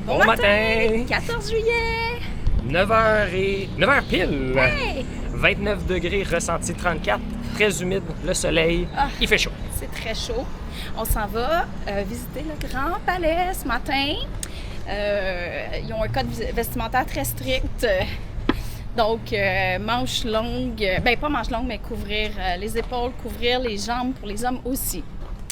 Bon matin! 14 juillet! 9h pile! Hey! 29 degrés, ressenti 34, très humide, le soleil, il fait chaud. C'est très chaud. On s'en va visiter le Grand Palais ce matin. Ils ont un code vestimentaire très strict. Donc, manches longues, pas manches longues, mais couvrir les épaules, couvrir les jambes pour les hommes aussi.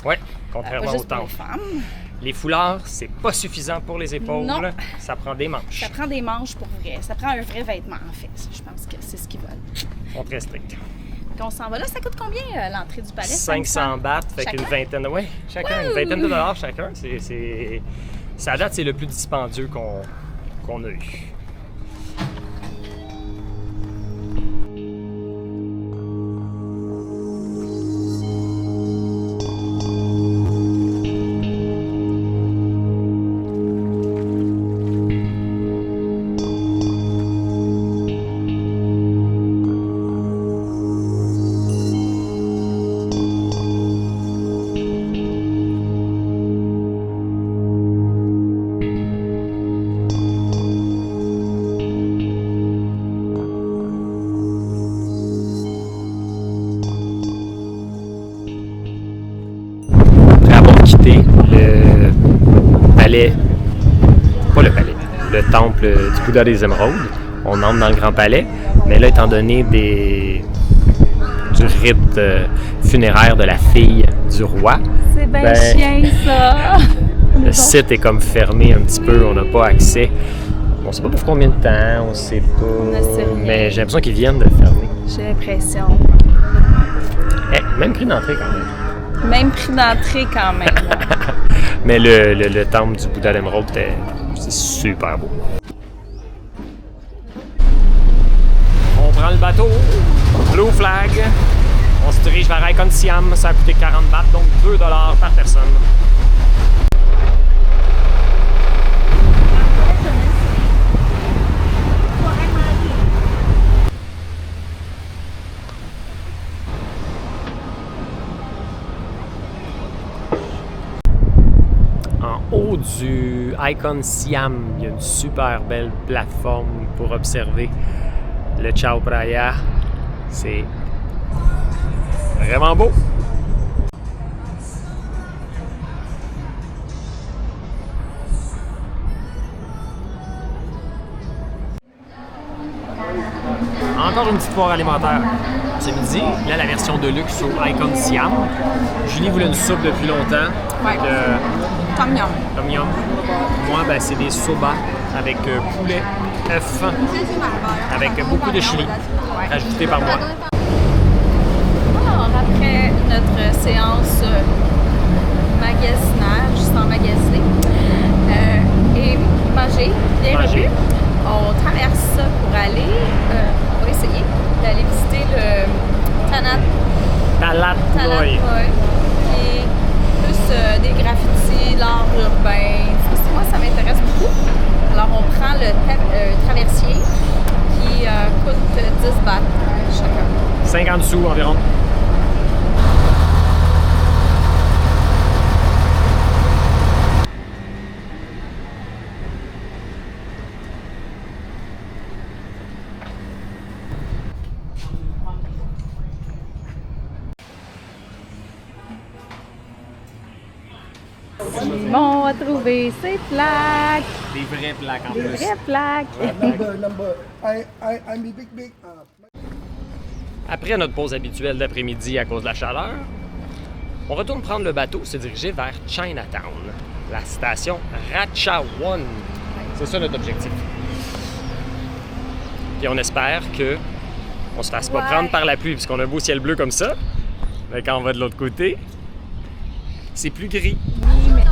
Oui, contrairement pas aux juste pour tempes. les femmes. Les foulards, c'est pas suffisant pour les épaules. Non. Ça prend des manches. Ça prend des manches pour vrai. Ça prend un vrai vêtement, en fait. Je pense que c'est ce qu'ils veulent. Ils sont très stricts. Donc, on s'en va là. Ça coûte combien, l'entrée du palais? 500 bahts, fait qu'une vingtaine. Oui, chacun, une vingtaine de dollars chacun. Ça date, c'est le plus dispendieux qu'on a eu. Le temple du Bouddha des Émeraudes. On entre dans le Grand Palais, mais là, étant donné du rite funéraire de la fille du roi, c'est bien chien, ça! Le site est comme fermé un petit peu, on n'a pas accès. On ne sait pas pour combien de temps, on sait pas. On ne sait rien. Mais j'ai l'impression qu'ils viennent de fermer. J'ai l'impression. Même prix d'entrée quand même. Même prix d'entrée quand même. Mais le temple du Bouddha d'Émeraude, c'est super beau. On prend le bateau, Blue Flag. On se dirige vers Icon Siam. Ça a coûté 40 bahts, donc 2 $ par personne. En haut du Icon Siam, il y a une super belle plateforme pour observer le Chao Phraya. C'est vraiment beau. Encore une petite foire alimentaire ce midi. Là, la version de luxe au Icon Siam. Julie voulait une soupe depuis longtemps. Ouais. Tom yum. Tom yum. Moi, c'est des soba avec poulet, œuf, avec beaucoup de chili, rajouté par moi. Alors, après notre séance magasinage, sans magasiner, et manger, bien revu, on traverse ça pour aller, on va essayer d'aller visiter le Talat Noi. Qui est plus des graffitis, l'art urbain. Moi, ça m'intéresse beaucoup. Alors, on prend le traversier qui coûte 10 bahts chacun. 50 sous environ. Bon, on va trouver ces plaques. Des vraies plaques en Des plus. vraies plaques. Number. I'm big. Après notre pause habituelle d'après-midi à cause de la chaleur, on retourne prendre le bateau et se diriger vers Chinatown, la station Ratchawan. C'est ça notre objectif. Puis on espère que on se fasse pas prendre par la pluie, puisqu'on a un beau ciel bleu comme ça. Mais quand on va de l'autre côté, c'est plus gris. Oui, mais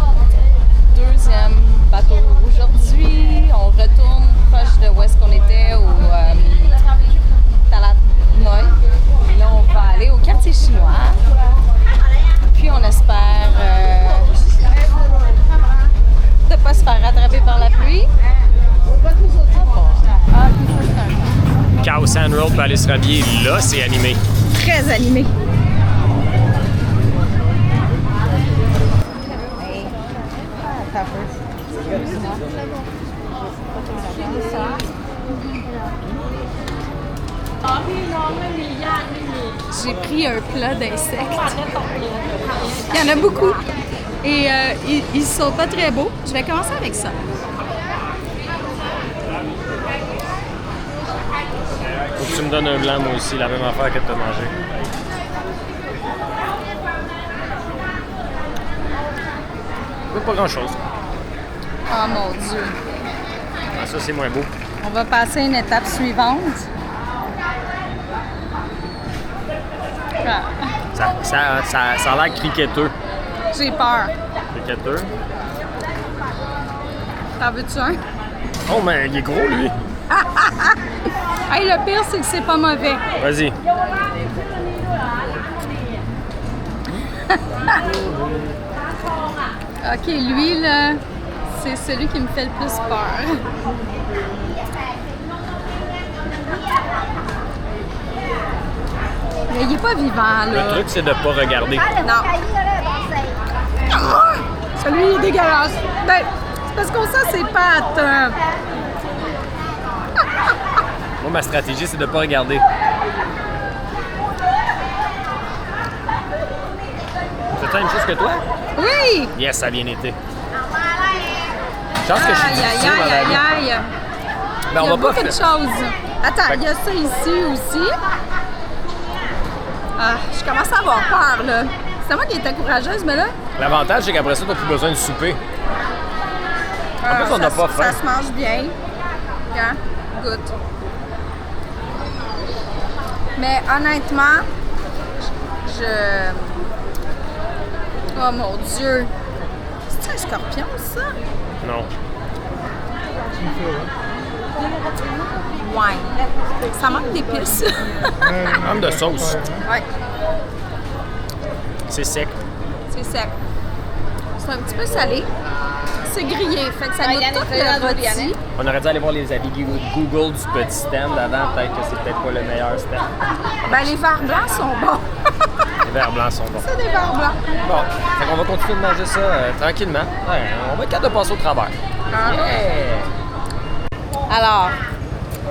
deuxième bateau aujourd'hui. On retourne proche de où est-ce qu'on était, au Talat Noi. Et là, on va aller au quartier chinois. Puis on espère de ne pas se faire rattraper par la pluie. Khao San Road peut aller se rhabiller. Là, c'est animé. Très animé. J'ai pris un plat d'insectes. Il y en a beaucoup. Et ils sont pas très beaux. Je vais commencer avec ça. Faut que tu me donnes un blanc, moi aussi, la même affaire que tu as mangé. Pas grand-chose. Oh mon Dieu. Ah, ça, c'est moins beau. On va passer à une étape suivante. Ah, Ça a l'air criqueteux. j'ai peur. Criqueteux. T'en veux-tu un? Oh, mais il est gros, lui. Hey, le pire, c'est que c'est pas mauvais. Vas-y. OK, lui, là, c'est celui qui me fait le plus peur. Mais il est pas vivant, là. Le truc, c'est de ne pas regarder. Non. Ah! Celui, il est dégueulasse. Ben, c'est parce qu'on sent ses pattes. Moi, ma stratégie, c'est de ne pas regarder. C'est la même chose que toi? Oui! Yes, ça a bien été. Je pense que je suis Aïe, difficile aïe, dans la aïe, vie. aïe, aïe. Ben, on Il y a va pas beaucoup de faire. choses. Attends, il y a ça ici aussi. Ah, je commence à avoir peur, là. C'est moi qui étais courageuse, mais là... L'avantage, c'est qu'après ça, tu n'as plus besoin de souper. En plus, on n'a pas faim. Ça se mange bien. Regarde, goûte. Mais honnêtement, je... Oh mon Dieu! C'est un scorpion, ça? Non. Ouais. Ça manque d'épices. Manque de sauce. Ouais, C'est sec. c'est sec. C'est un petit peu salé. C'est grillé, fait que ça goûte tout le rôti. On aurait dû aller voir les avis Google du petit stand avant. Peut-être que c'est peut-être pas le meilleur stand. Ben, les verres blancs sont bons. Les verres blancs sont bons. C'est des verres blancs. Bon, fait qu'on va continuer de manger ça tranquillement. Ouais, on va être capable de passer au travers. Yeah! Alors,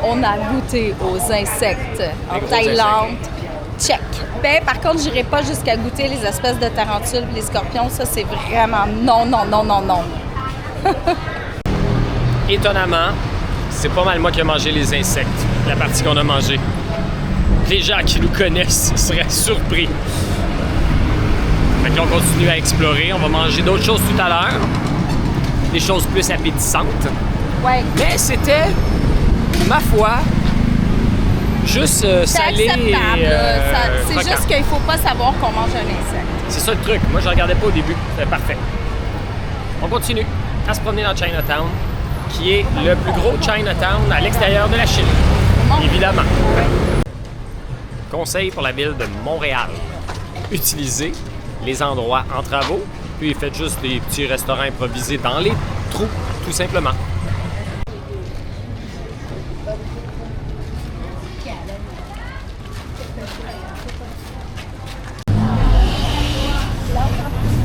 on a goûté aux insectes en gros Thaïlande. Check. Ben, par contre, j'irai pas jusqu'à goûter les espèces de tarentules et les scorpions. Ça, c'est vraiment non, non, non, non, non. Étonnamment, c'est pas mal moi qui ai mangé les insectes, la partie qu'on a mangée. Les gens qui nous connaissent seraient surpris. Fait que là, on continue à explorer. On va manger d'autres choses tout à l'heure. Des choses plus appétissantes. Ouais. Mais c'était, ma foi, juste C'est salé acceptable. et C'est croquant. juste qu'il faut pas savoir qu'on mange un insecte. C'est ça le truc. Moi, je regardais pas au début. C'était parfait. On continue à se promener dans Chinatown, qui est le plus gros Chinatown à l'extérieur de la Chine. Évidemment. Conseil pour la ville de Montréal. Utilisez les endroits en travaux, puis faites juste des petits restaurants improvisés dans les trous, tout simplement.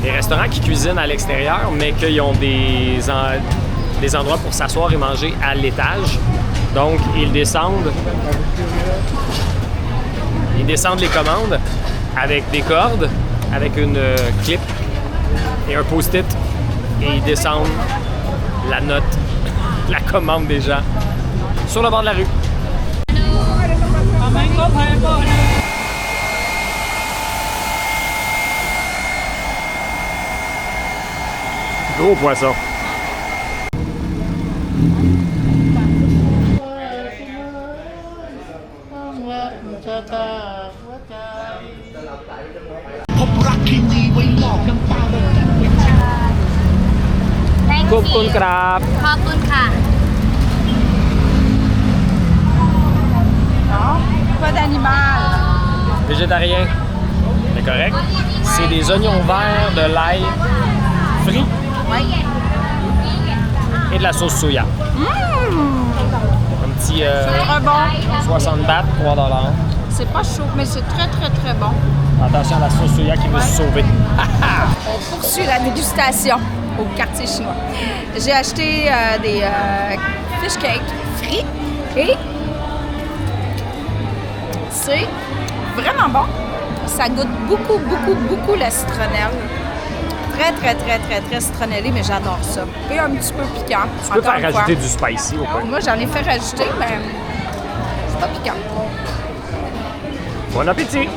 Des restaurants qui cuisinent à l'extérieur, mais qui ont des endroits pour s'asseoir et manger à l'étage. Donc, ils descendent les commandes avec des cordes, avec une clip et un post-it. Et ils descendent la note, la commande des gens sur le bord de la rue. Gros poisson. Coupon crab. ขอบคุณค่ะ Pas d'animal. Végétarien. C'est correct. C'est des oignons verts, de l'ail frit et de la sauce soya. Un petit Très bon. 60 bahts, 3 $. C'est pas chaud, mais c'est très, très, très bon. Attention à la sauce soya qui veut se sauver. On poursuit la dégustation. au quartier chinois. J'ai acheté des fish cakes frits et c'est vraiment bon. Ça goûte beaucoup la citronnelle. Très citronnellé, mais j'adore ça. Et un petit peu piquant. Tu peux faire rajouter du spicy au point. Moi, j'en ai fait rajouter, mais c'est pas piquant. Bon appétit!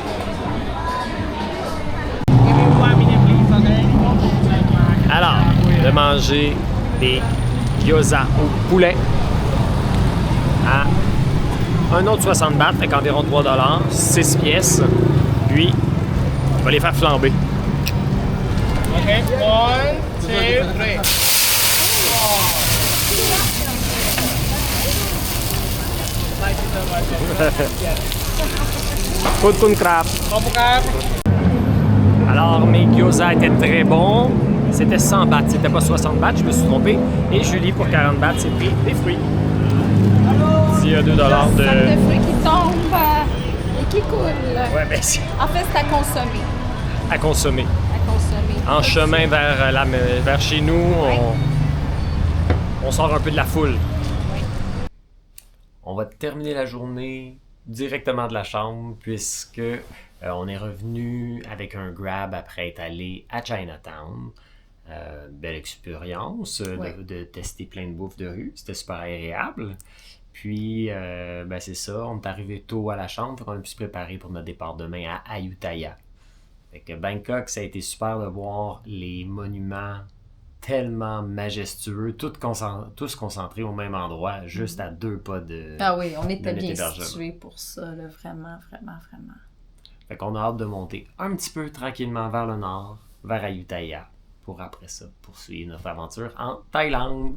Alors, de manger des gyoza au poulet à 1,60 bahts, fait qu'environ 3 $, 6 pièces. Puis, on va les faire flamber. OK, 1, 2, 3. Food kun krap. Opo ka. Alors, mes gyoza étaient très bons. C'était 100 bahts, c'était pas 60 bahts, je me suis trompé. Et Julie, pour 40 bahts, c'est pris des fruits. S'il y a 2 $ Un sac de... de fruits qui tombe et qui coule. Ouais, ben c'est En fait, c'est à consommer. à consommer. À consommer. En chemin vers chez nous, on sort un peu de la foule. On va terminer la journée directement de la chambre puisque on est revenu avec un Grab après être allé à Chinatown. Belle expérience de tester plein de bouffe de rue. C'était super agréable. Puis, ben c'est ça, on est arrivé tôt à la chambre, on a pu se préparer pour notre départ demain à Ayutthaya. Fait que Bangkok, ça a été super de voir les monuments tellement majestueux, tous concentrés au même endroit, juste à 2 pas de... Ah oui, on était de bien l'hébergement. situés pour ça, là, vraiment. Fait qu'on a hâte de monter un petit peu tranquillement vers le nord, vers Ayutthaya, pour après ça poursuivre notre aventure en Thaïlande.